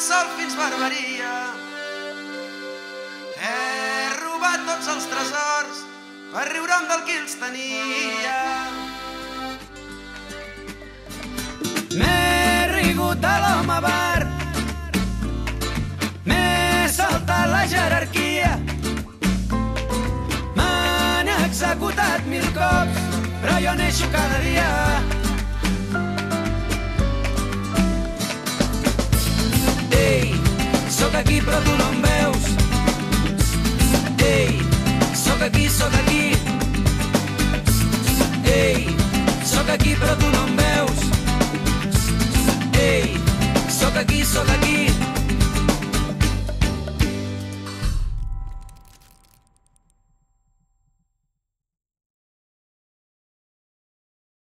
sol fins barbaria. He robat tots els tresors per riure'm del qui els tenia. M'he rigut a l'home bar, m'he saltat la jerarquia, m'han executat 1000 cops, però jo neixo cada dia. Ei, sóc aquí però tu no em veus. Ei, sóc aquí, sóc aquí. Ei, sóc aquí però tu no em veus. Ei, sóc aquí, sóc aquí.